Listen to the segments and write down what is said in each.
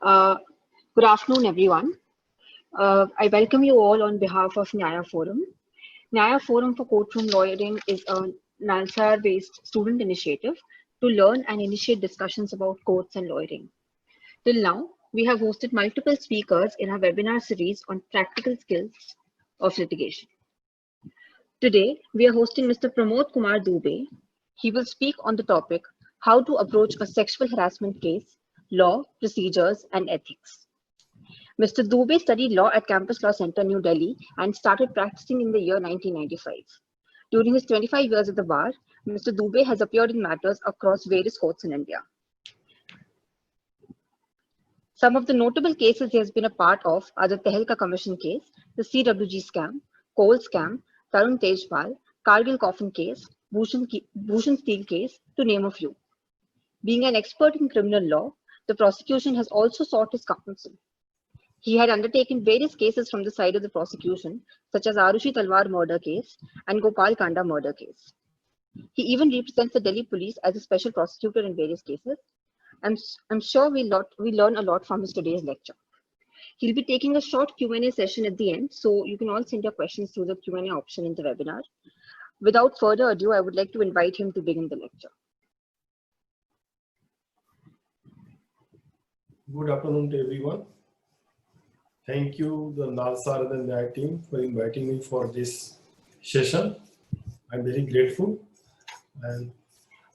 Uh, Good afternoon, everyone. I welcome you all on behalf of Nyaya Forum. Nyaya Forum for Courtroom Lawyering is a Nalsar-based student initiative to learn and initiate discussions about courts and lawyering. Till now, we have hosted multiple speakers in our webinar series on practical skills of litigation. Today, we are hosting Mr. Pramod Kumar Dubey. He will speak on the topic, how to approach a sexual harassment case, law, procedures, and ethics. Mr. Dubey studied law at Campus Law Center, New Delhi, and started practicing in the year 1995. During his 25 years at the bar, Mr. Dubey has appeared in matters across various courts in India. Some of the notable cases he has been a part of are the Tehelka Commission case, the CWG scam, coal scam, Tarun Tejpal, Kargil coffin case, Bhushan Steel case, to name a few. Being an expert in criminal law, the prosecution has also sought his counsel. He had undertaken various cases from the side of the prosecution, such as Arushi Talwar murder case and Gopal Kanda murder case. He even represents the Delhi police as a special prosecutor in various cases. I'm sure we'll learn a lot from his today's lecture. He'll be taking a short Q&A session at the end, so you can all send your questions through the Q&A option in the webinar. Without further ado, I would like to invite him to begin the lecture. Good afternoon to everyone. Thank you, the Nalsar and the team, for inviting me for this session. I'm very grateful, and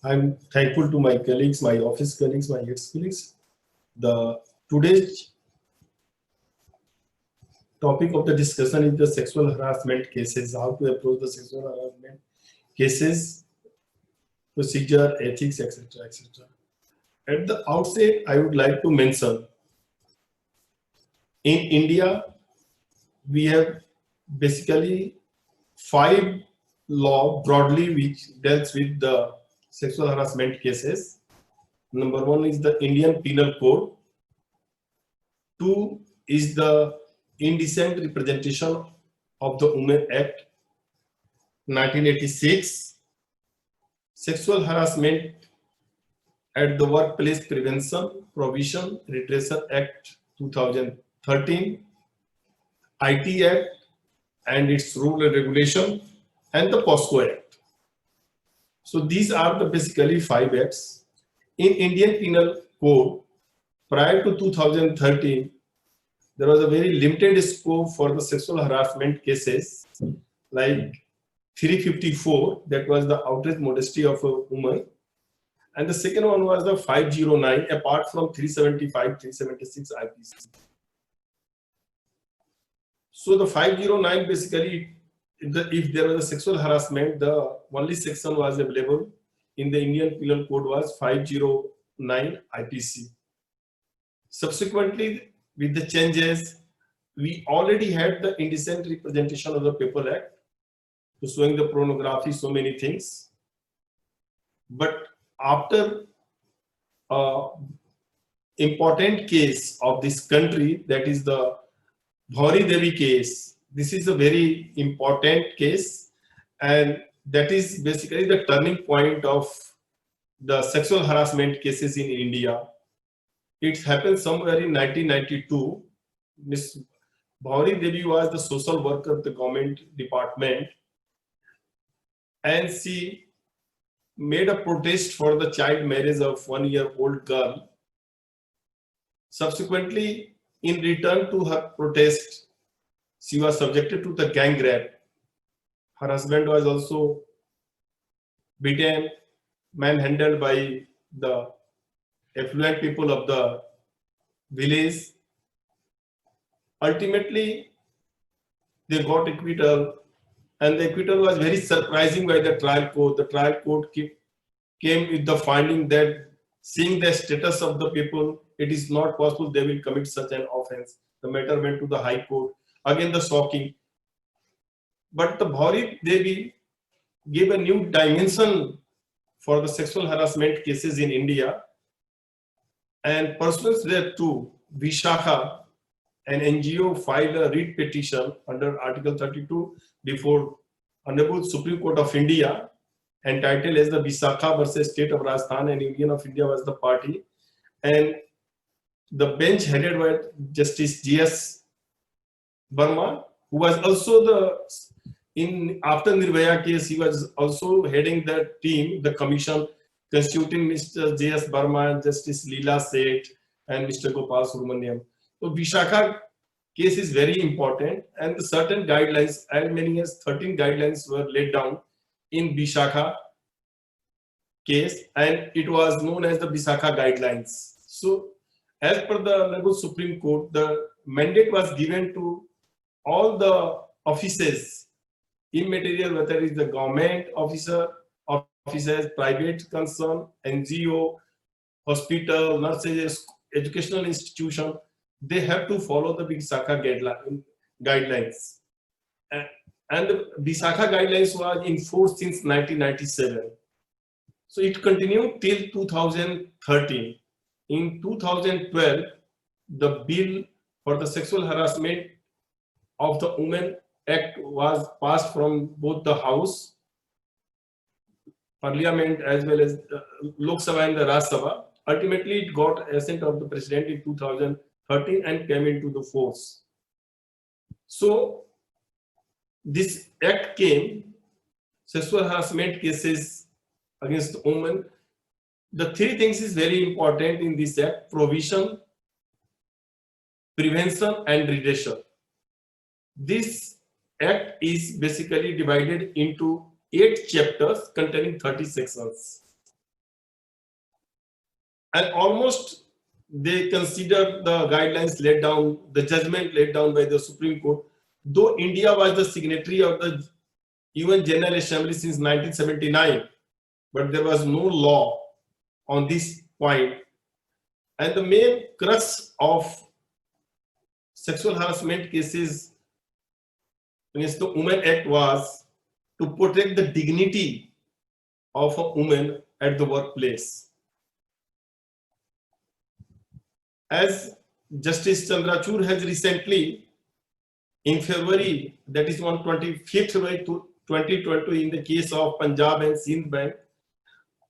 I'm thankful to my colleagues, my office colleagues, my ex-colleagues. Today's topic of the discussion is the sexual harassment cases, how to approach the sexual harassment cases, procedure, ethics, etc., etc. At the outset, I would like to mention, in India, we have basically 5 laws broadly which deals with the sexual harassment cases. Number 1 is the Indian Penal Code. 2 is the Indecent Representation of the Women Act 1986. Sexual Harassment at the Workplace Prevention, Provision, Redressal Act 2013, IT Act and its rule and regulation, and the POSCO Act. So these are the basically 5 acts. In Indian Penal Code, prior to 2013, there was a very limited scope for the sexual harassment cases, like 354, that was the outrage modesty of a woman, and the second one was the 509, apart from 375, 376 IPC. So the 509 basically, if there was a sexual harassment, the only section was available in the Indian Penal Code was 509 IPC. Subsequently, with the changes, we already had the Indecent Representation of the People Act, showing the pornography, so many things. But after important case of this country, that is the Bhauri Devi case. This is a very important case, and that is basically the turning point of the sexual harassment cases in India. It happened somewhere in 1992. Ms. Bhauri Devi was the social worker of the government department, and she made a protest for the child marriage of 1-year-old girl. Subsequently, in return to her protest, she was subjected to the gang rape. Her husband was also beaten, manhandled by the affluent people of the village. Ultimately, they got acquittal, and the acquittal was very surprising by the trial court. The trial court came with the finding that, seeing the status of the people, it is not possible they will commit such an offense. The matter went to the High Court. Again, the shocking. But the Bhauri Devi gave a new dimension for the sexual harassment cases in India, and pursuant thereto, Vishakha, an NGO, filed a writ petition under Article 32 before Honorable Supreme Court of India, entitled as the Vishakha versus State of Rajasthan, and Union of India was the party. And the bench headed by Justice G.S. Burma, who was also after Nirbhaya case, he was also heading the team, the commission constituting Mr. J.S. Burma, Justice Leela Seth, and Mr. Gopal Subramaniam. So Vishakha case is very important, and the certain guidelines, as many as 13 guidelines were laid down in Vishakha case, and it was known as the Vishakha guidelines. So as per the Honorable Supreme Court, the mandate was given to all the offices, immaterial, whether it is the government offices, private concern, NGO, hospital, nurses, educational institution, they have to follow the Vishakha guidelines. And the Vishakha guidelines was in force since 1997. So it continued till 2013. In 2012, the bill for the sexual harassment of the Women Act was passed from both the House, Parliament, as well as Lok Sabha and the Rajya Sabha. Ultimately, it got assent of the President in 2013 and came into the force. So this act came, sexual harassment cases against women. The three things is very important in this act: provision, prevention, and redressal. This act is basically divided into 8 chapters containing 30 sections. And almost they consider the guidelines laid down, the judgment laid down by the Supreme Court. Though India was the signatory of the UN General Assembly since 1979, but there was no law on this point. And the main crux of sexual harassment cases against the Women Act was to protect the dignity of a woman at the workplace. As Justice Chandrachud has recently, in February, that is on 25th February 2020, in the case of Punjab and Sindh Bank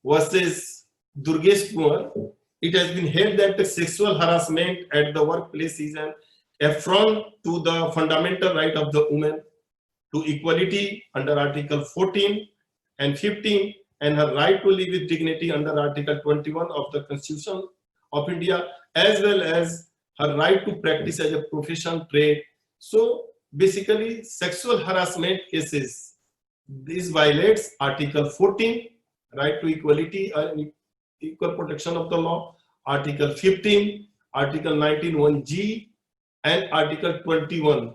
versus Durgesh Kumar, it has been held that the sexual harassment at the workplace is an affront to the fundamental right of the woman to equality under Article 14 and 15, and her right to live with dignity under Article 21 of the Constitution of India, as well as her right to practice as a profession, trade. So basically, sexual harassment cases, this violates Article 14, right to equality and equal protection of the law, Article 15, Article 19(1)(g), and Article 21.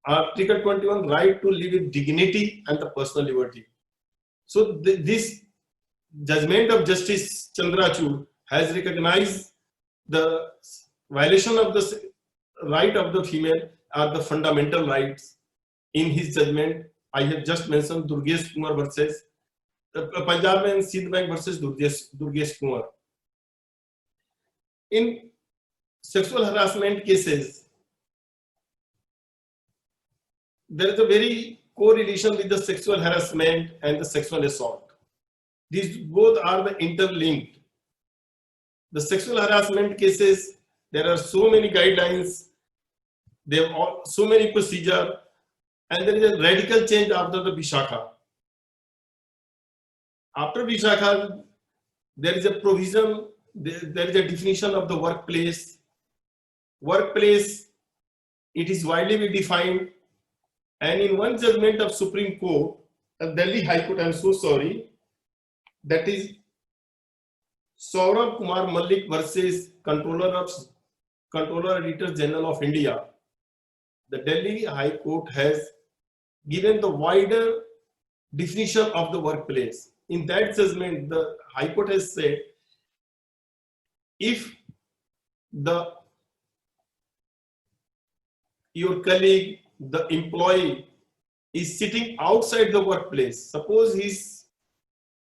Article 21, right to live with dignity and the personal liberty. So this judgment of Justice Chandrachud has recognized the violation of the right of the female are the fundamental rights. In his judgment, I have just mentioned Durgesh Kumar versus Punjab and Sindh Bank versus Durgesh Kumar. In sexual harassment cases, there is a very correlation with the sexual harassment and the sexual assault. These both are the interlinked. The sexual harassment cases, there are so many guidelines, there are so many procedures, and there is a radical change after the Vishakha. After Vishakha, there is a provision, there is a definition of the workplace. Workplace, it is widely defined, and in one judgment of Supreme Court, Delhi High Court, I'm so sorry, that is Saurabh Kumar Malik versus Controller Auditor General of India. The Delhi High Court has given the wider definition of the workplace. In that judgment, the High Court has said, if your colleague, the employee, is sitting outside the workplace, suppose he's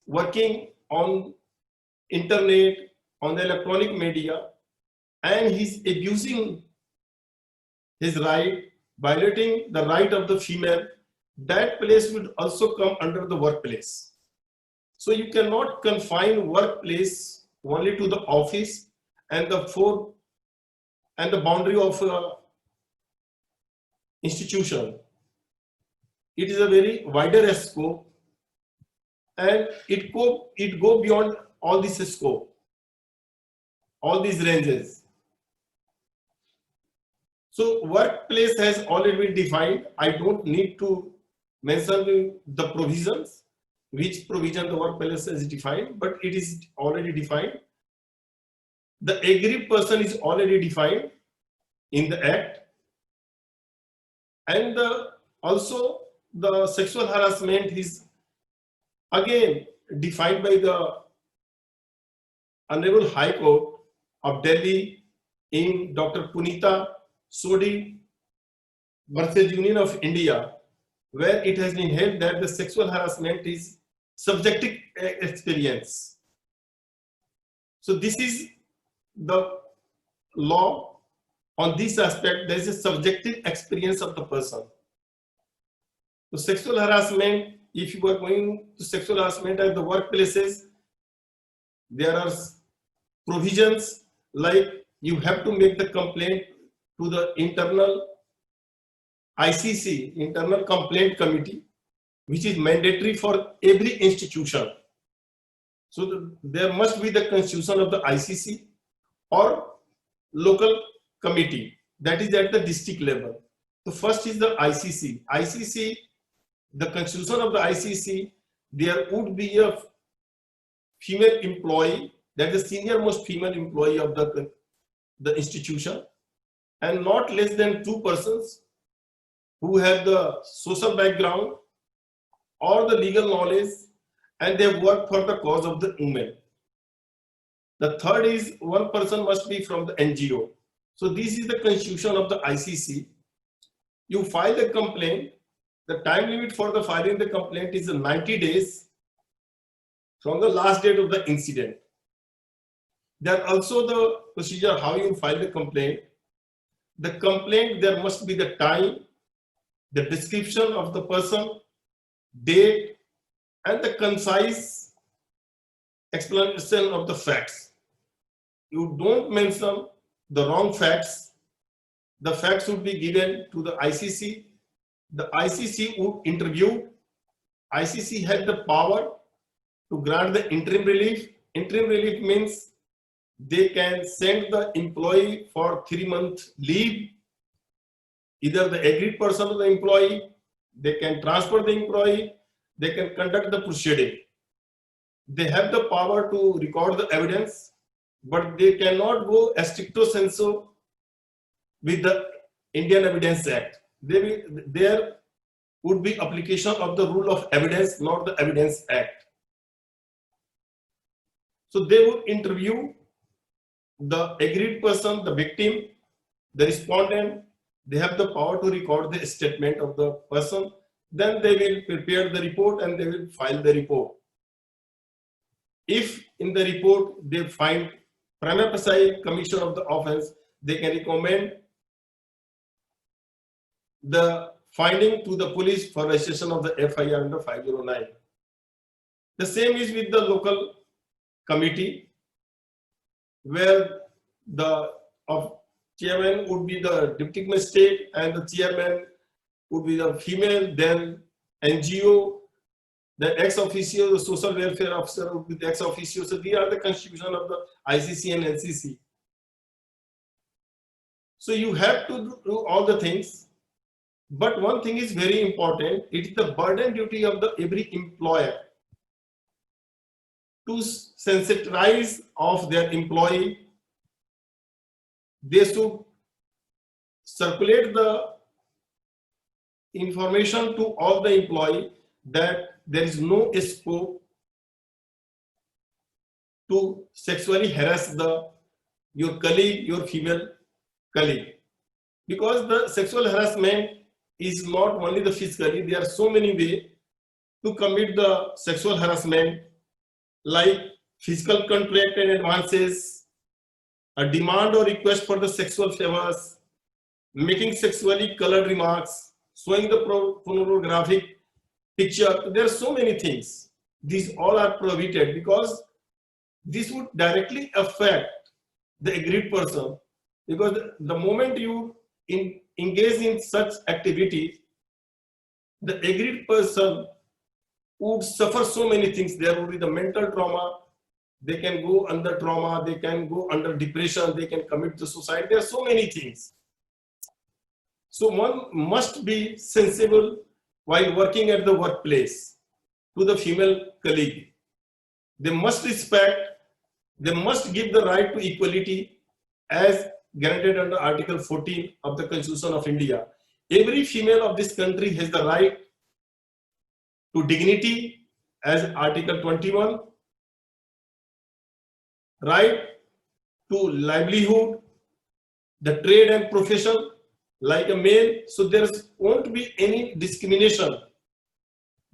working on internet, on the electronic media, and he's abusing his right, violating the right of the female, that place would also come under the workplace. So you cannot confine workplace only to the office and the 4 and the boundary of institution. It is a very wider scope, and it go beyond all this scope, all these ranges. So workplace has already been defined. I don't need to mention the provisions, which provision the workplace is defined, but it is already defined. The aggrieved person is already defined in the act, and also the sexual harassment is again defined by the Honorable High Court of Delhi in Dr. Punita Sodhi versus Union of India, where it has been held that the sexual harassment is subjective experience. So this is the law on this aspect. There is a subjective experience of the person. So sexual harassment, if you are going to sexual harassment at the workplaces, there are provisions like you have to make the complaint to the internal ICC, Internal Complaint Committee, which is mandatory for every institution. So there must be the constitution of the ICC or local committee, that is at the district level. So first is the ICC. ICC, the constitution of the ICC, there would be a female employee, that is the senior most female employee of the institution, and not less than 2 persons who have the social background or the legal knowledge, and they work for the cause of the women. The third is 1 person must be from the NGO. So this is the constitution of the ICC. You file the complaint. The time limit for the filing the complaint is 90 days from the last date of the incident. There also the procedure how you file the complaint. The complaint, there must be the time, the description of the person, date, and the concise explanation of the facts. You don't mention the wrong facts. The facts would be given to the ICC. The ICC would interview. ICC had the power to grant the interim relief. Interim relief means they can send the employee for 3-month leave. Either the agreed person or the employee, they can transfer the employee, they can conduct the proceeding. They have the power to record the evidence, but they cannot go stricto sensu with the Indian Evidence Act. There would be application of the rule of evidence, not the Evidence Act. So they would interview the agreed person, the victim, the respondent. They have the power to record the statement of the person. Then they will prepare the report and they will file the report. If in the report they find prima facie commission of the offense, they can recommend the finding to the police for registration of the FIR under 509. The same is with the local committee, where the chairman would be the deputy magistrate and the chairman would be the female, then NGO, the ex officio, the social welfare officer would be the ex officio. So these are the constitution of the ICC and NCC. So you have to do all the things, but one thing is very important. It is the burden duty of the every employer to sensitize of their employee. They should circulate the information to all the employee that there is no scope to sexually harass your colleague, your female colleague, because the sexual harassment is not only the physically. There are so many ways to commit the sexual harassment, like physical contact and advances, a demand or request for the sexual favors, making sexually colored remarks, showing the pornographic picture. There are so many things. These all are prohibited because this would directly affect the agreed person Because the moment you engage in such activities, the agreed person would suffer so many things. There would be the mental trauma, they can go under trauma, they can go under depression, they can commit the suicide. There are so many things. So one must be sensible while working at the workplace to the female colleague. They must respect, they must give the right to equality as guaranteed under Article 14 of the Constitution of India. Every female of this country has the right to dignity as Article 21, right to livelihood, the trade and profession like a male, so there won't be any discrimination.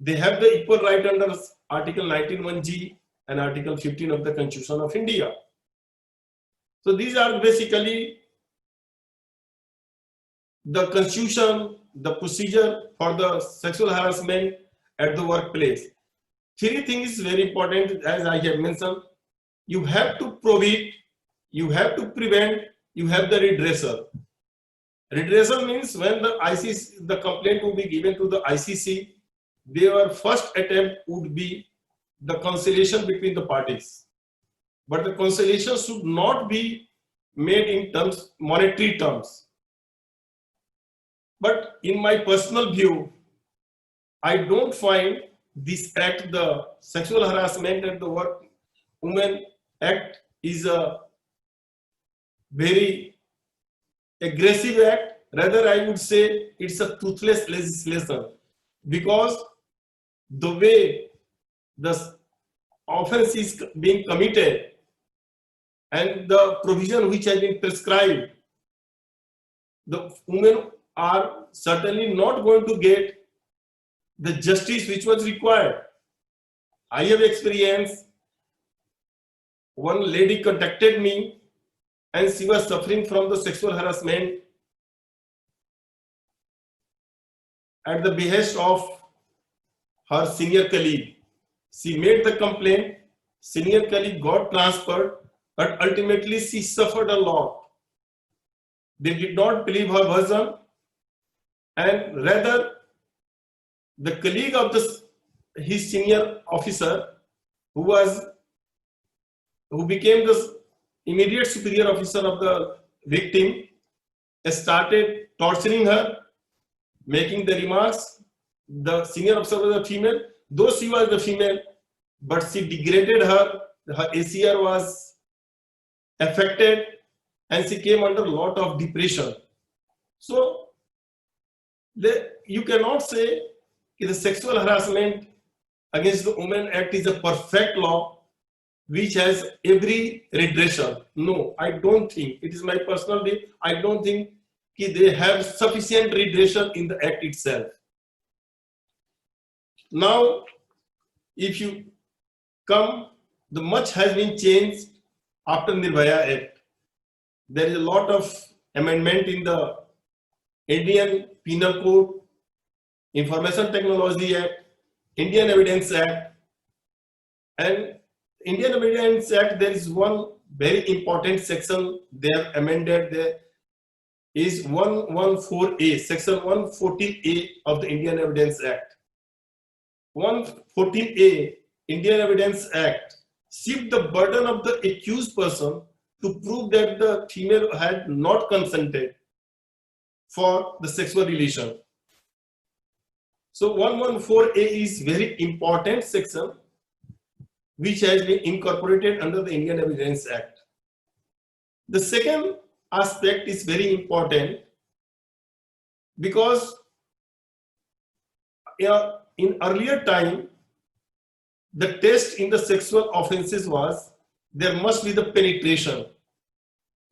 They have the equal right under Article 19(1)(g) and Article 15 of the Constitution of India. So these are basically the constitution, the procedure for the sexual harassment at the workplace. Three things very important, as I have mentioned. You have to probe it, you have to prevent, you have the redressal. Redressal means when the ICC, the complaint will be given to the ICC, their first attempt would be the conciliation between the parties. But the conciliation should not be made in terms, monetary terms. But in my personal view, I don't find this act, the Sexual Harassment at the Work Women Act, is a very aggressive act. Rather, I would say it's a toothless legislation, because the way the offense is being committed and the provision which has been prescribed, the women are certainly not going to get the justice which was required. I have experienced, one lady contacted me and she was suffering from the sexual harassment at the behest of her senior colleague. She made the complaint, senior colleague got transferred, but ultimately she suffered a lot. They did not believe her version, and rather the colleague of his senior officer, who became the immediate superior officer of the victim, started torturing her, making the remarks. The senior officer was a female, though she was the female, but she degraded her. Her ACR was affected and she came under a lot of depression. So you cannot say that the Sexual Harassment Against the Women Act is a perfect law which has every redressal. No, I don't think. It is my personal view. I don't think they have sufficient redressal in the act itself. Now, if you come, the much has been changed after Nirbhaya Act. There is a lot of amendment in the Indian Penal Code, Information Technology Act, Indian Evidence Act. And Indian Evidence Act, there is one very important section they have amended. There is 114A, section 114A of the Indian Evidence Act. 114A, Indian Evidence Act, shift the burden of the accused person to prove that the female had not consented for the sexual relation. So 114A is very important section which has been incorporated under the Indian Evidence Act. The second aspect is very important because in earlier time, the test in the sexual offenses was there must be the penetration,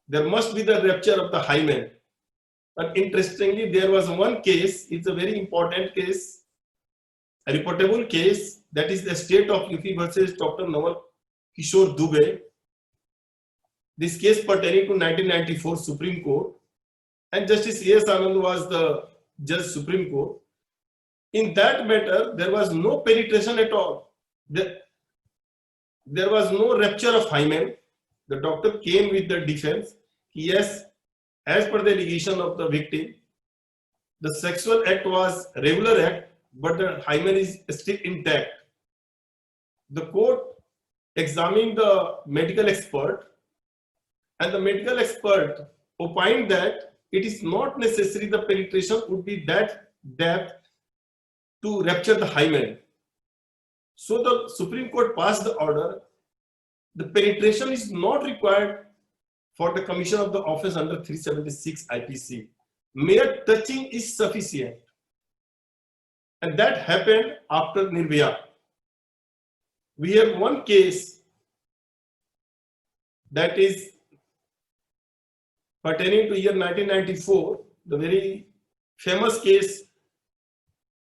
there must be the rupture of the hymen. But interestingly, there was one case, it's a very important case, a reportable case, that is the state of UP versus Dr. Naval Kishore Dubey. This case pertaining to 1994 Supreme Court, and Justice A.S. Anand was the Judge Supreme Court. In that matter, there was no penetration at all. There was no rupture of hymen. The doctor came with the defense. Yes, as per the allegation of the victim, the sexual act was regular act, but the hymen is still intact. The court examined the medical expert, and the medical expert opined that it is not necessary the penetration would be that depth to rupture the hymen. So the Supreme Court passed the order. The penetration is not required for the commission of the offense under 376 IPC. Mere touching is sufficient. And that happened after Nirbhaya. We have one case that is pertaining to year 1994, the very famous case,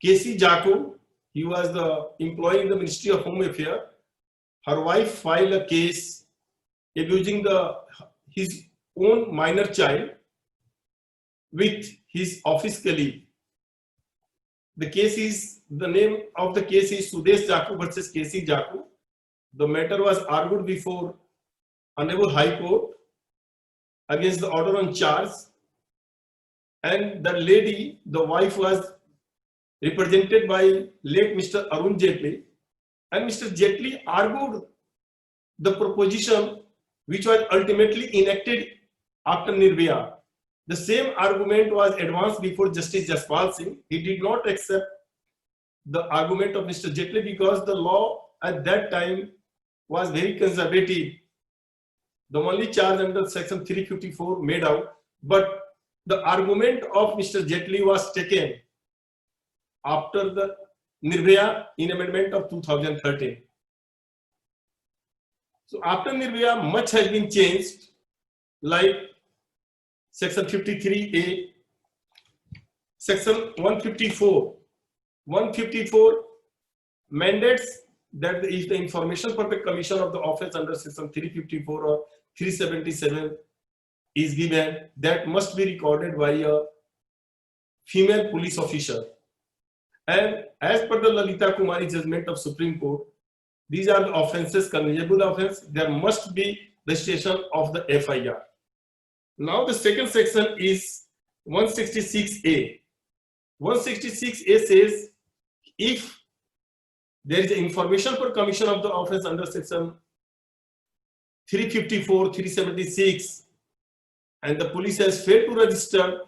K.C. Jaku. He was the employee in the Ministry of Home Affairs. Her wife filed a case abusing his own minor child with his office colleague. The name of the case is Sudesh Jaku versus K.C. Jaku. The matter was argued before Honorable High Court against the order on charge, and the lady, the wife, was represented by late Mr. Arun Jaitley, and Mr. Jaitley argued the proposition which was ultimately enacted after Nirbhaya. The same argument was advanced before Justice Jaspal Singh. He did not accept the argument of Mr. Jaitley because the law at that time was very conservative. The only charge under section 354 made out, but the argument of Mr. Jaitley was taken after the Nirbhaya in amendment of 2013. So after Nirbhaya, much has been changed, like section 53A, section 154. 154 mandates that if the information for the commission of the offense under section 354 or 377 is given, that must be recorded by a female police officer. And as per the Lalita Kumari judgment of Supreme Court, these are the offenses, cognizable offense. There must be registration of the FIR. Now the second section is 166A. 166A says if there is information for commission of the offense under section 354, 376, and the police has failed to register,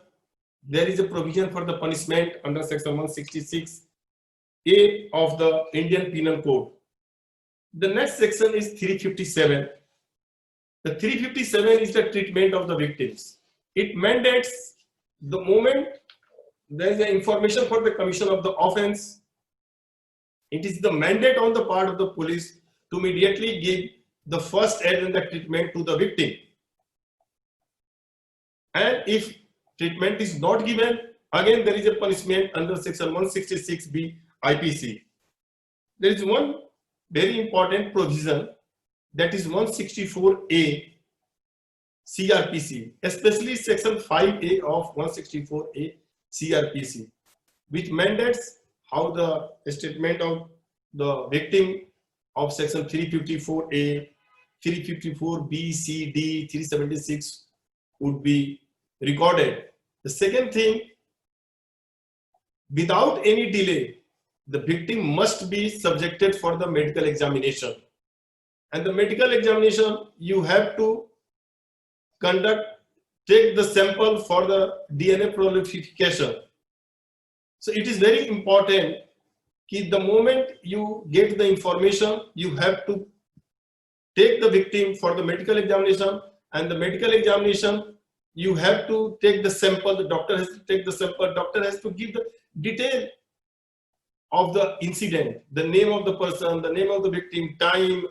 there is a provision for the punishment under section 166A of the Indian Penal Code. The next section is 357. The 357 is the treatment of the victims. It mandates the moment there is an information for the commission of the offense, it is the mandate on the part of the police to immediately give the first aid and the treatment to the victim. And if treatment is not given, again there is a punishment under section 166B IPC. There is one very important provision, that is 164A CRPC, especially section 5A of 164A CRPC, which mandates how the statement of the victim of section 354A, 354B, C, D, 376 would be recorded. The second thing, without any delay, the victim must be subjected for the medical examination. And the medical examination, you have to take the sample for the DNA proliferation. So it is very important that the moment you get the information, you have to take the victim for the medical examination, and the medical examination, you have to take the sample, the doctor has to take the sample, doctor has to give the detail of the incident, the name of the person, the name of the victim, time,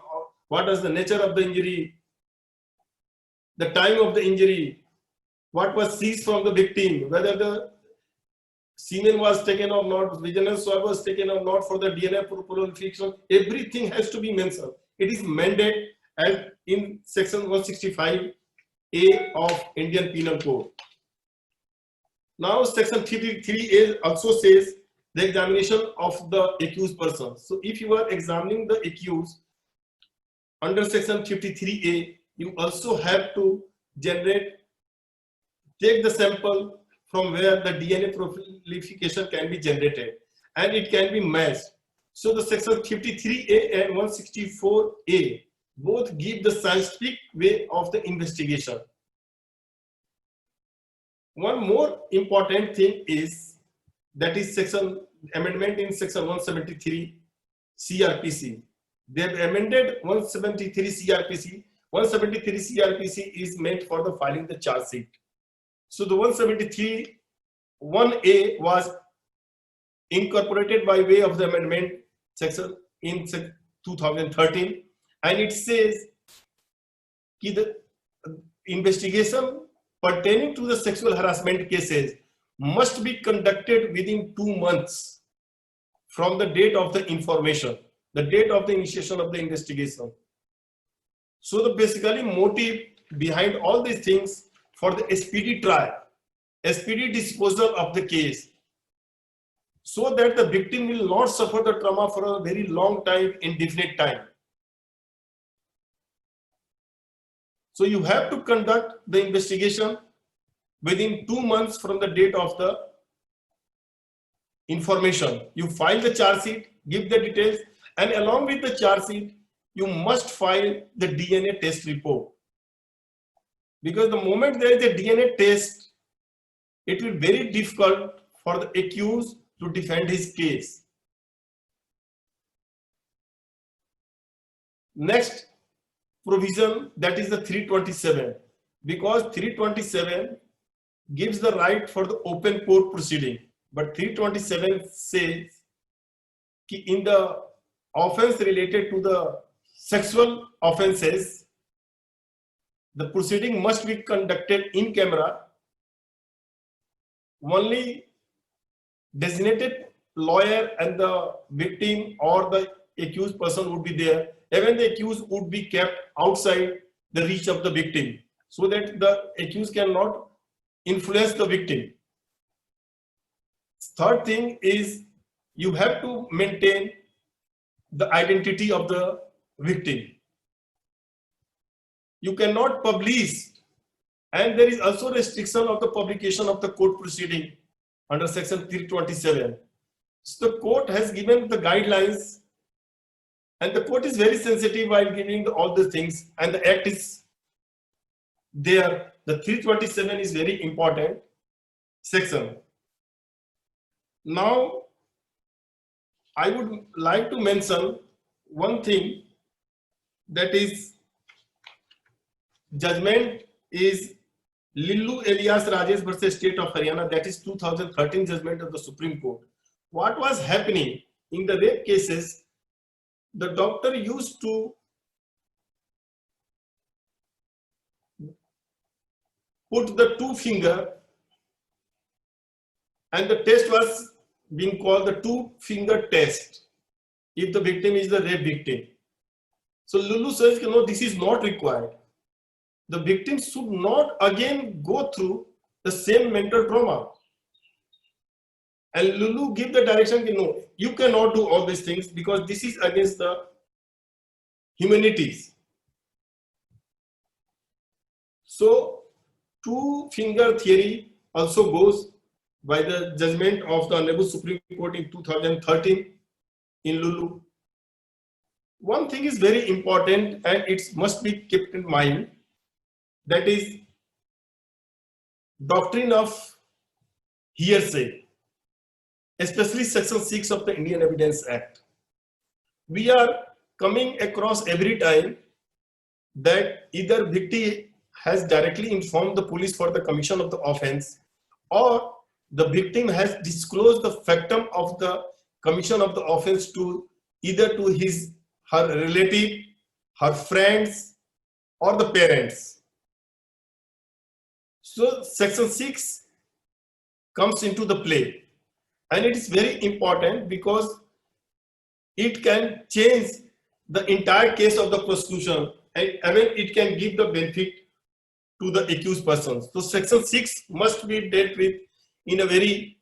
what is the nature of the injury, the time of the injury, what was seized from the victim, whether the semen was taken or not, vaginal swab was taken or not for the DNA proliferation, everything has to be mentioned. It is mandated as in section 165A of Indian Penal Code. Now section 3A also says the examination of the accused person. So if you are examining the accused under section 53A, you also have to generate take the sample from where the DNA proliferation can be generated and it can be matched. So the section 53A and 164A both give the scientific way of the investigation. One more important thing is that is section amendment in section 173 CRPC. They have amended 173 CRPC. 173 CRPC is meant for the filing the charge sheet. So the 173 1A was incorporated by way of the amendment section in 2013, and it says that the investigation pertaining to the sexual harassment cases must be conducted within 2 months from the date of the information, the date of the initiation of the investigation. So the basically motive behind all these things for the SPD trial, SPD disposal of the case, so that the victim will not suffer the trauma for a very long time, indefinite time. So you have to conduct the investigation within 2 months from the date of the information. You file the charge sheet, give the details, and along with the charge sheet, you must file the DNA test report. Because the moment there is a DNA test, it will be very difficult for the accused to defend his case. Next provision, that is the 327, because 327 gives the right for the open court proceeding, but 327 says in the offense related to the sexual offenses, the proceeding must be conducted in camera. Only designated lawyer and the victim or the accused person would be there. Even the accused would be kept outside the reach of the victim, so that the accused cannot influence the victim. Third thing is you have to maintain the identity of the victim. You cannot publish, and there is also restriction of the publication of the court proceeding under section 327. So the court has given the guidelines, and the court is very sensitive while giving all the things, and the act is there. The 327 is very important section. Now, I would like to mention one thing, that is judgment is Lillu Elias Rajesh versus State of Haryana, that is 2013 judgment of the Supreme Court. What was happening in the rape cases, the doctor used to put the 2 finger, and the test was being called the 2-finger test if the victim is the rape victim. So Lulu says, no, this is not required. The victim should not again go through the same mental trauma. And Lulu give the direction, no, you cannot do all these things because this is against the humanities. So 2-finger theory also goes by the judgment of the Honorable Supreme Court in 2013 in Lulu. One thing is very important and it must be kept in mind, that is doctrine of hearsay, especially section 6 of the Indian Evidence Act. We are coming across every time that either victim has directly informed the police for the commission of the offense, or the victim has disclosed the factum of the commission of the offense to either to her relative, her friends, or the parents. So section 6 comes into the play, and it is very important because it can change the entire case of the prosecution, and even it can give the benefit to the accused persons. So section 6 must be dealt with in a very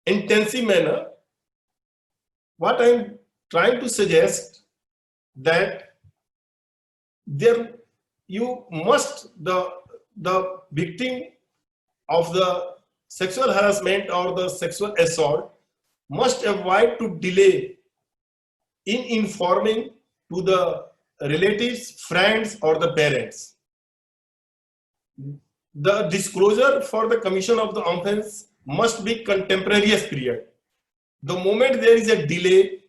intensive manner. What I am trying to suggest, that there you must, the victim of the sexual harassment or the sexual assault must avoid to delay in informing to the relatives, friends, or the parents. The disclosure for the commission of the offense must be contemporaneous period. The moment there is a delay,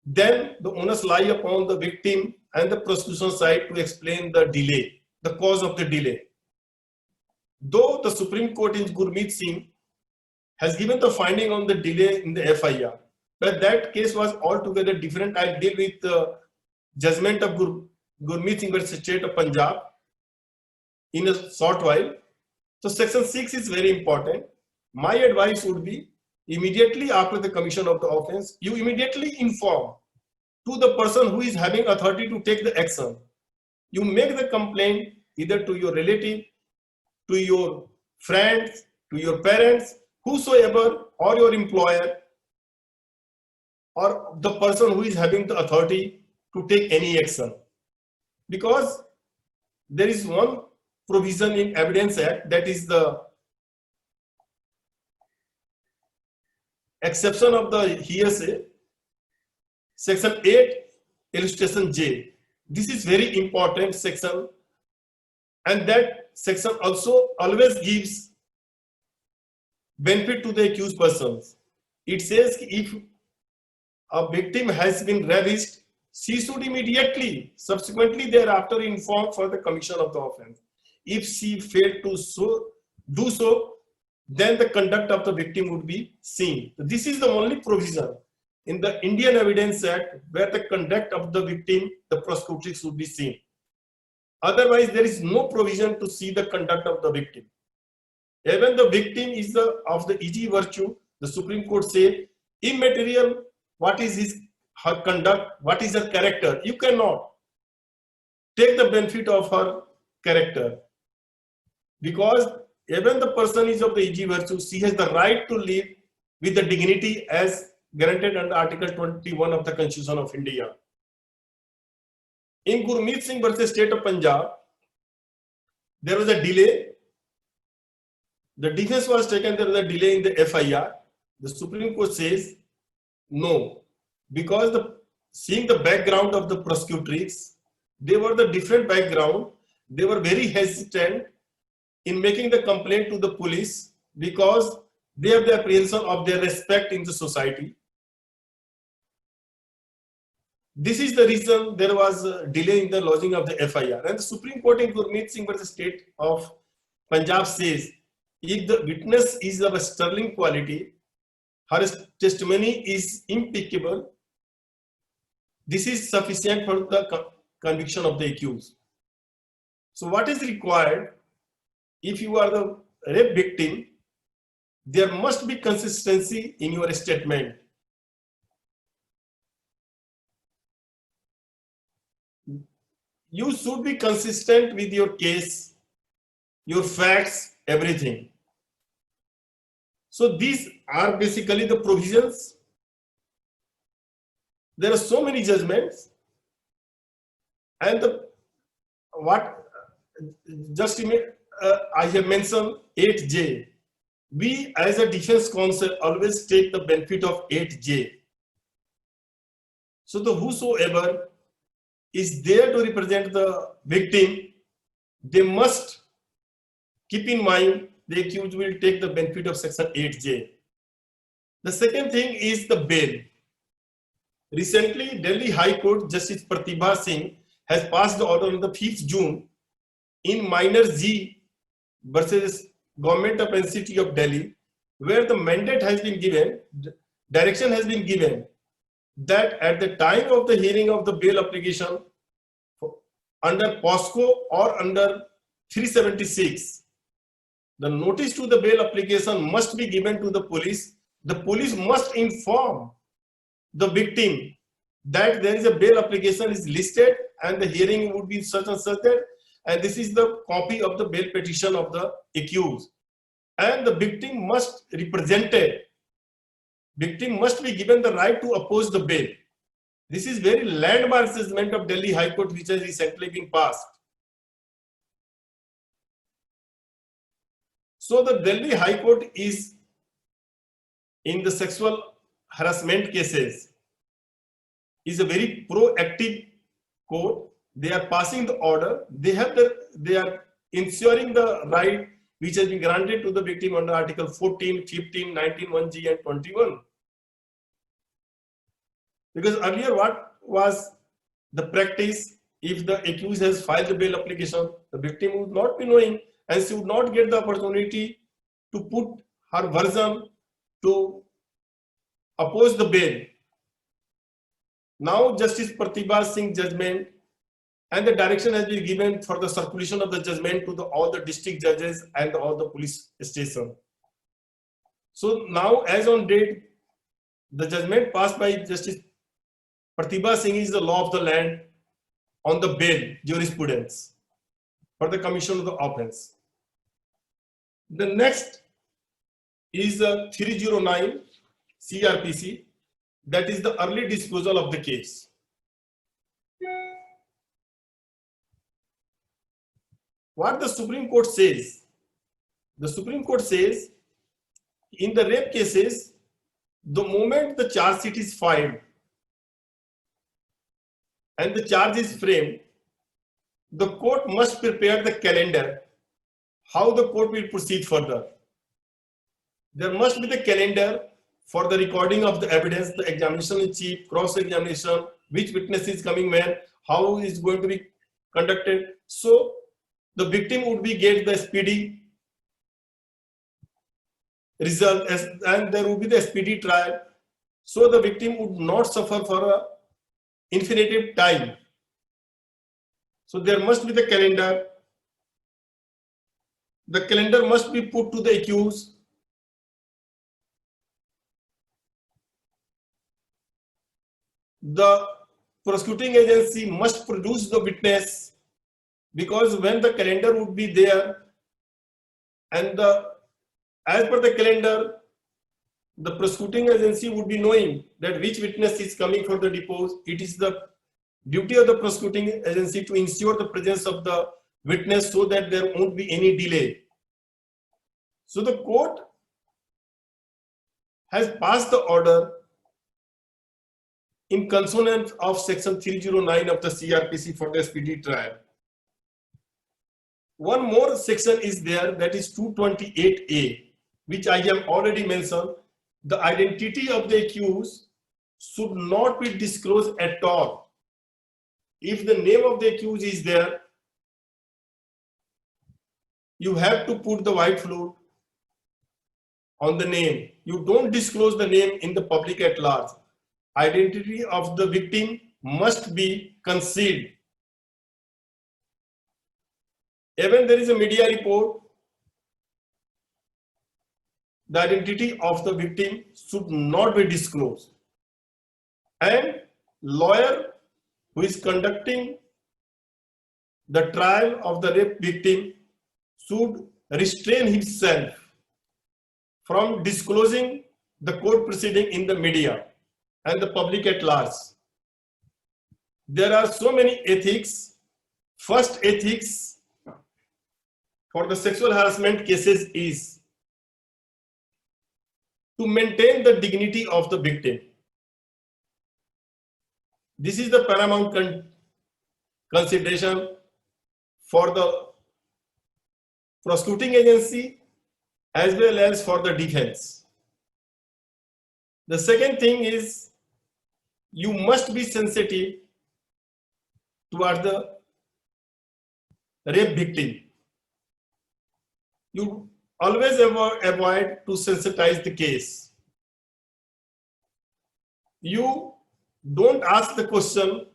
then the onus lie upon the victim and the prosecution side to explain the delay, the cause of the delay. Though the Supreme Court in Gurmeet Singh has given the finding on the delay in the FIR, but that case was altogether different. I'll deal with the judgment of Gurmeet Singh versus State of Punjab in a short while. So section 6 is very important. My advice would be immediately after the commission of the offense, you immediately inform to the person who is having authority to take the action. You make the complaint either to your relative, to your friends, to your parents, whosoever, or your employer, or the person who is having the authority to take any action. Because there is one provision in Evidence Act, that is the exception of the hearsay, section 8 illustration J. This is very important section, and that section also always gives benefit to the accused persons. It says if a victim has been ravished, she should immediately, subsequently thereafter, inform for the commission of the offense. If she failed to do so, then the conduct of the victim would be seen. This is the only provision in the Indian Evidence Act where the conduct of the victim, the prosecutrix, would be seen. Otherwise, there is no provision to see the conduct of the victim. Even the victim is of the EG virtue, the Supreme Court say, immaterial, what is her conduct, what is her character. You cannot take the benefit of her character, because even the person is of the EG virtue, she has the right to live with the dignity as granted under Article 21 of the Constitution of India. In Gurmeet Singh versus State of Punjab, there was a delay. The defense was taken, there was a delay in the FIR. The Supreme Court says no, because seeing the background of the prosecutrix, they were the different background. They were very hesitant in making the complaint to the police because they have the apprehension of their respect in the society. This is the reason there was a delay in the lodging of the FIR. And the Supreme Court in Gurmeet Singh versus State of Punjab says, if the witness is of a sterling quality, her testimony is impeccable, this is sufficient for the conviction of the accused. So what is required? If you are the rape victim, there must be consistency in your statement. You should be consistent with your case, your facts, everything. So these are basically the provisions. There are so many judgments, and I have mentioned 8J. We as a defense counsel always take the benefit of 8J. So the whosoever is there to represent the victim, they must keep in mind the accused will take the benefit of section 8J. The second thing is the bail. Recently, Delhi High Court Justice Pratibha Singh has passed the order on the 5th June in minor G versus Government of NCT of Delhi, where the mandate has been given, direction has been given that at the time of the hearing of the bail application under POSCO or under 376, the notice to the bail application must be given to the police. The police must inform the victim that there is a bail application is listed and the hearing would be such and such, and this is the copy of the bail petition of the accused. And the victim must represented. Victim must be given the right to oppose the bail. This is very landmark judgment of Delhi High Court which has recently been passed. So the Delhi High Court is in the sexual harassment cases is a very proactive court. They are passing the order. They are ensuring the right which has been granted to the victim under Article 14, 15, 19, 1G and 21. Because earlier what was the practice? If the accused has filed the bail application, the victim would not be knowing and she would not get the opportunity to put her version to oppose the bail. Now Justice Pratibha Singh judgment and the direction has been given for the circulation of the judgment to all the district judges and all the police station. So now as on date, the judgment passed by Justice Pratibha Singh is the law of the land on the bail jurisprudence for the commission of the offense. The next is 309 CRPC, that is the early disposal of the case. What the Supreme Court says? The Supreme Court says in the rape cases, the moment the charge sheet is filed and the charge is framed, the court must prepare the calendar, how the court will proceed further. There must be the calendar for the recording of the evidence, the examination in chief, cross-examination, which witness is coming when, how is going to be conducted. So the victim would be get the speedy result and there would be the speedy trial. So the victim would not suffer for a infinitive time. So there must be the calendar. The calendar must be put to the accused. The prosecuting agency must produce the witness, because when the calendar would be there and as per the calendar, the prosecuting agency would be knowing that which witness is coming for the depose. It is the duty of the prosecuting agency to ensure the presence of the witness so that there won't be any delay. So the court has passed the order in consonance of section 309 of the CRPC for the speedy trial. One more section is there, that is 228A, which I have already mentioned. The identity of the accused should not be disclosed at all. If the name of the accused is there, you have to put the white float on the name. You don't disclose the name in the public at large. Identity of the victim must be concealed. Even there is a media report, the identity of the victim should not be disclosed. And lawyer who is conducting the trial of the rape victim should restrain himself from disclosing the court proceeding in the media and the public at large. There are so many ethics. First ethics for the sexual harassment cases is to maintain the dignity of the victim. This is the paramount consideration for the prosecuting agency as well as for the defense. The second thing is you must be sensitive toward the rape victim. You always avoid to sensitize the case. You don't ask the question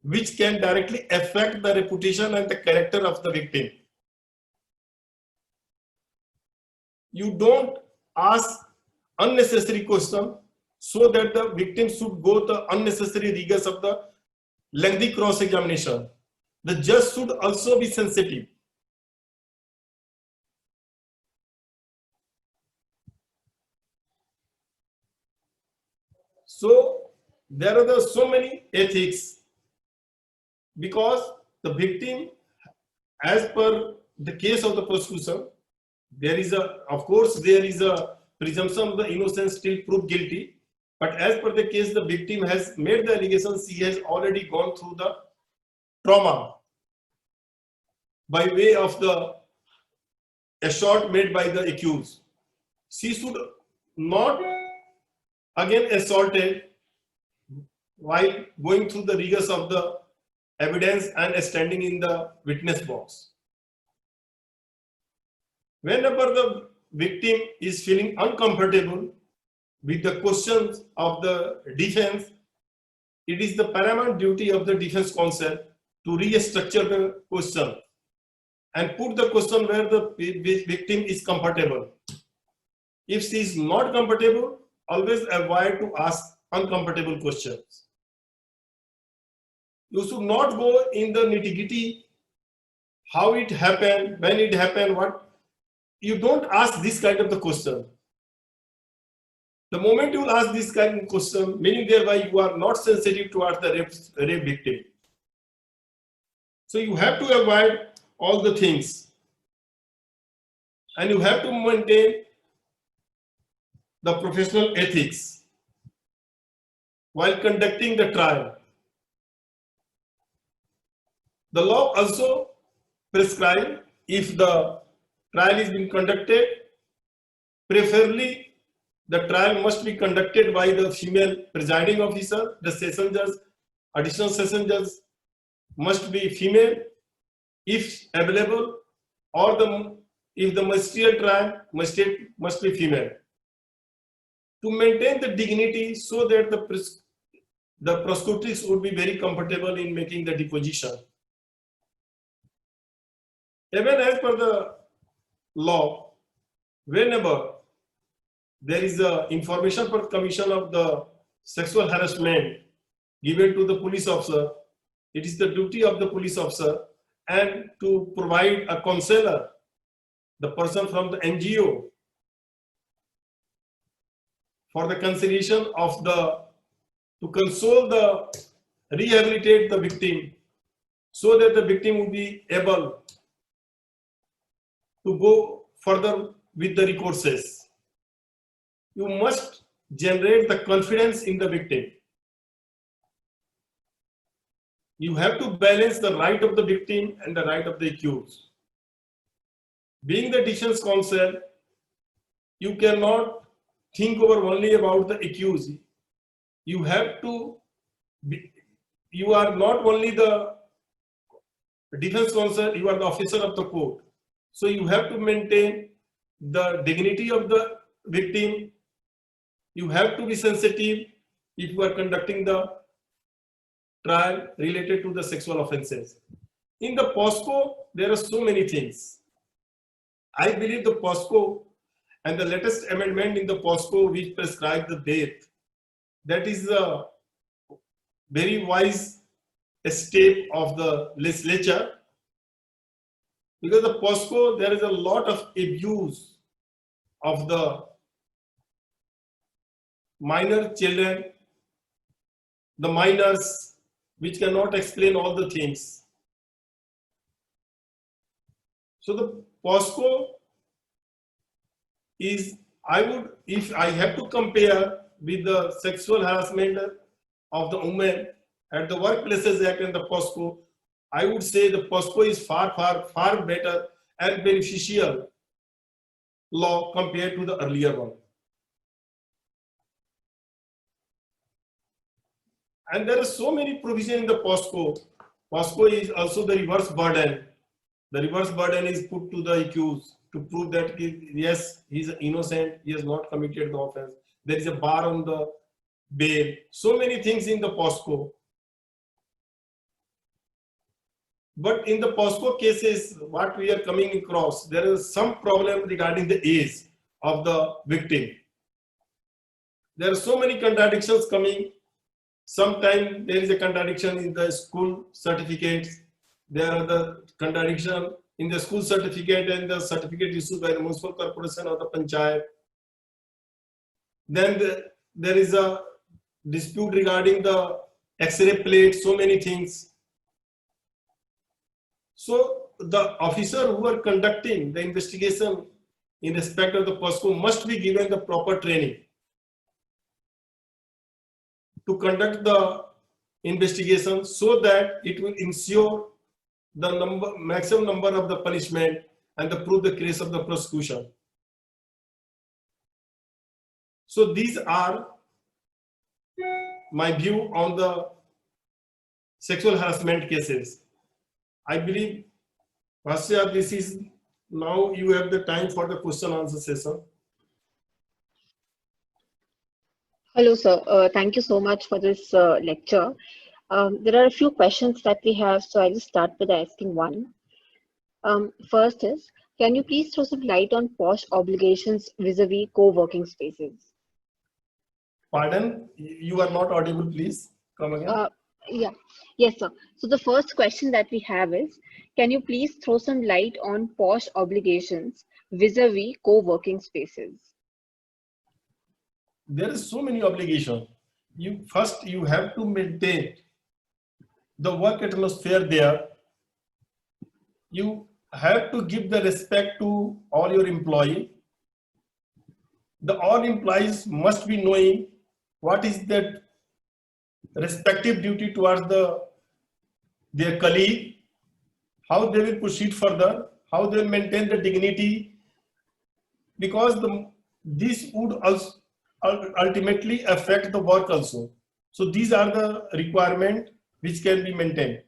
which can directly affect the reputation and the character of the victim. You don't ask unnecessary question so that the victim should go the unnecessary rigors of the lengthy cross-examination. The judge should also be sensitive. So there are so many ethics, because the victim, as per the case of the prosecution, there is of course, there is a presumption of the innocence till proved guilty. But as per the case, the victim has made the allegations, she has already gone through the trauma by way of the assault made by the accused. She should not again assaulted while going through the rigors of the evidence and standing in the witness box. Whenever the victim is feeling uncomfortable with the questions of the defense, it is the paramount duty of the defense counsel to restructure the question and put the question where the victim is comfortable. If she is not comfortable, always avoid to ask uncomfortable questions. You should not go in the nitty-gritty, how it happened, when it happened, what. You don't ask this kind of the question. The moment you ask this kind of question, meaning thereby you are not sensitive towards the rape victim. So you have to avoid all the things, and you have to maintain the professional ethics while conducting the trial. The law also prescribes, if the trial is being conducted, preferably the trial must be conducted by the female presiding officer. The session judge, additional session judge must be female if available, or if the ministerial trial must be female, to maintain the dignity, so that the prosecutrix would be very comfortable in making the deposition. Even as per the law, whenever there is a information for commission of the sexual harassment given to the police officer, it is the duty of the police officer and to provide a counselor, the person from the NGO, for the consideration of to console rehabilitate the victim, so that the victim will be able to go further with the recourses. You must generate the confidence in the victim. You have to balance the right of the victim and the right of the accused. Being the defense counsel, you cannot think over only about the accused. You have to you are not only the defense counsel, you are the officer of the court. So you have to maintain the dignity of the victim. You have to be sensitive if you are conducting the trial related to the sexual offenses. In the POSCO, there are so many things. I believe the POSCO and the latest amendment in the POSCO which prescribe the death, that is a very wise step of the legislature, because the POSCO, there is a lot of abuse of the minor children, the minors, which cannot explain all the things. So the POSCO is, if I have to compare with the sexual harassment of the women at the Workplaces Act and the POSCO, I would say the POSCO is far better and beneficial law compared to the earlier one. And there are so many provisions in the POSCO. POSCO is also the reverse burden. The reverse burden is put to the accused to prove that yes, he is innocent, he has not committed the offense. There is a bar on the bail. So many things in the POSCO. But in the POSCO cases, what we are coming across, there is some problem regarding the age of the victim. There are so many contradictions coming. Sometimes there is a contradiction in the school certificates. There are the contradiction in the school certificate and the certificate issued by the municipal corporation or the panchayat. Then there is a dispute regarding the X-ray plate, so many things. So the officer who are conducting the investigation in respect of the POSCO must be given the proper training to conduct the investigation so that it will ensure the maximum number of the punishment and the prove the case of the prosecution. So these are my view on the sexual harassment cases. I believe, Bhasya, this is now you have the time for the question answer session. Hello, sir. Thank you so much for this lecture. There are a few questions that we have, so I'll just start with asking one. First is, can you please throw some light on POSH obligations vis-a-vis co-working spaces? Pardon, you are not audible, please come again. Yes, sir. So the first question that we have is, can you please throw some light on POSH obligations vis-a-vis co-working spaces? There is so many obligations. You have to maintain the work atmosphere there. You have to give the respect to all your employees. All employees must be knowing what is that respective duty towards their colleague, how they will proceed further, how they will maintain the dignity, because this would also ultimately affect the work also. So these are the requirements which can be maintained.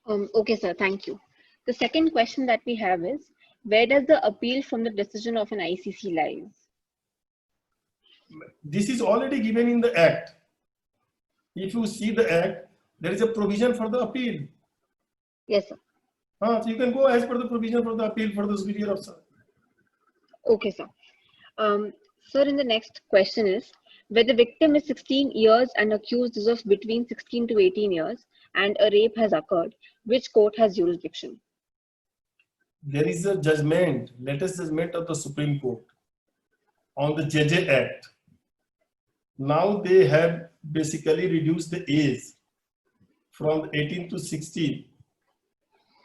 Okay, sir, thank you. The second question that we have is, where does the appeal from the decision of an ICC lies? This is already given in the Act. If you see the Act, there is a provision for the appeal. Yes, sir. So you can go as per the provision for the appeal for the superior officer. Okay, sir. Sir, in the next question is, where the victim is 16 years and accused is of between 16 to 18 years and a rape has occurred, which court has jurisdiction? There is a judgment, latest judgment of the Supreme Court on the JJ Act. Now they have basically reduced the age from 18 to 16.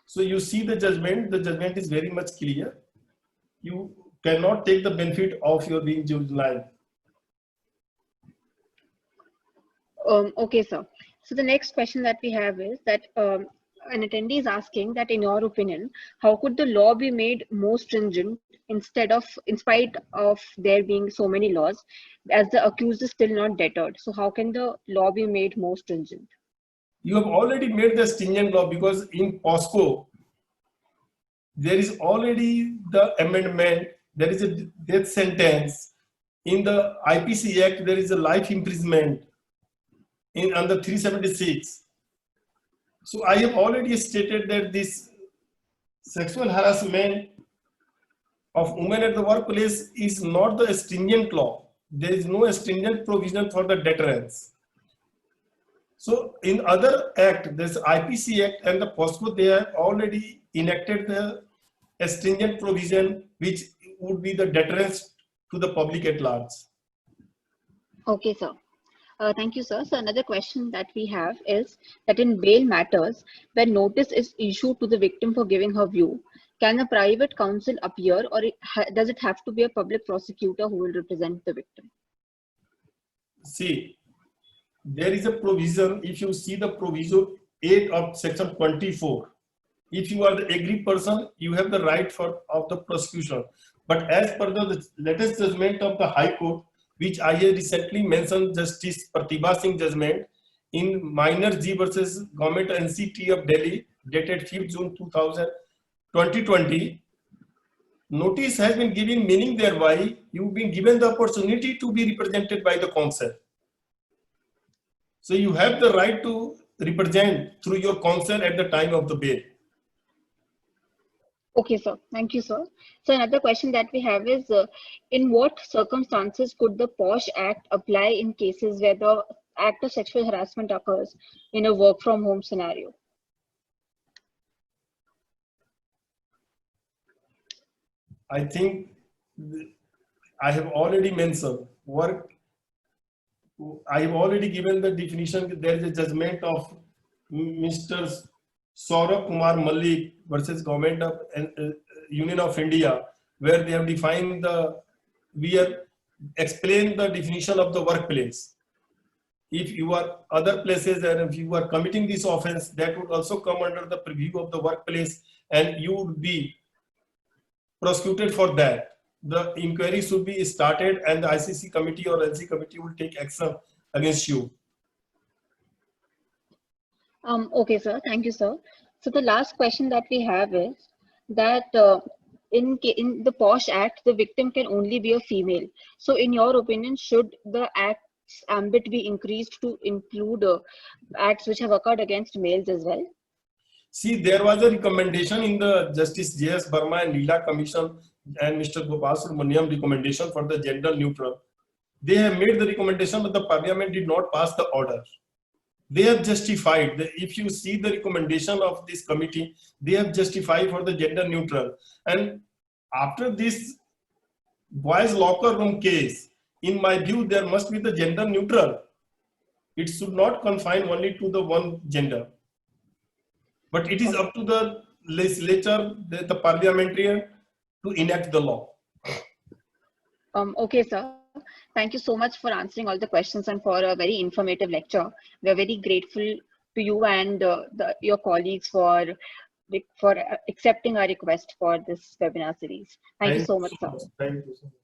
So you see the judgment is very much clear. You cannot take the benefit of your being juvenile. Okay, sir. So the next question that we have is that an attendee is asking that, in your opinion, how could the law be made more stringent in spite of there being so many laws, as the accused is still not deterred? So how can the law be made more stringent? You have already made the stringent law, because in POSCO, there is already the amendment, there is a death sentence. In the IPC Act, there is a life imprisonment under 376. So I have already stated that this sexual harassment of women at the workplace is not the stringent law. There is no stringent provision for the deterrence. So in other act, there's IPC Act and the POSCO, they have already enacted the stringent provision which would be the deterrence to the public at large. Okay, sir. Thank you, sir. So another question that we have is that in bail matters, when notice is issued to the victim for giving her view, can a private counsel appear, or does it have to be a public prosecutor who will represent the victim? See, there is a provision, if you see the provision 8 of section 24, if you are the aggrieved person, you have the right of the prosecution. But as per the latest judgment of the High Court, which I have recently mentioned, Justice Pratibha Singh judgment in Minor G versus Government NCT of Delhi, dated 5th June 2020, notice has been given, meaning thereby you've been given the opportunity to be represented by the counsel. So you have the right to represent through your counsel at the time of the bail. Okay, sir. Thank you, sir. So another question that we have is, in what circumstances could the POSH Act apply in cases where the act of sexual harassment occurs in a work from home scenario? I think I have already mentioned work. I have already given the definition. There is a judgment of Mr. Saurabh Kumar Malik versus Government of Union of India, where they have defined explain the definition of the workplace. If you are other places and if you are committing this offense, that would also come under the purview of the workplace, and you would be prosecuted for that. The inquiry should be started, and the ICC committee or LC committee will take action against you. Okay, sir. Thank you, sir. So the last question that we have is that in the POSH Act, the victim can only be a female. So in your opinion, should the Act's ambit be increased to include acts which have occurred against males as well? See, there was a recommendation in the Justice J.S. Burma and Leela Commission and Mr. Gopal Subramaniam recommendation for the gender neutral. They have made the recommendation, but the Parliament did not pass the order. They have justified, if you see the recommendation of this committee, they have justified for the gender neutral. And after this boys locker room case, in my view, there must be the gender neutral. It should not confine only to the one gender. But it is up to the legislature, the parliamentarian, to enact the law. Okay, sir. Thank you so much for answering all the questions and for a very informative lecture. We are very grateful to you and your colleagues for accepting our request for this webinar series. Thank you so much, sir. Thank you so much.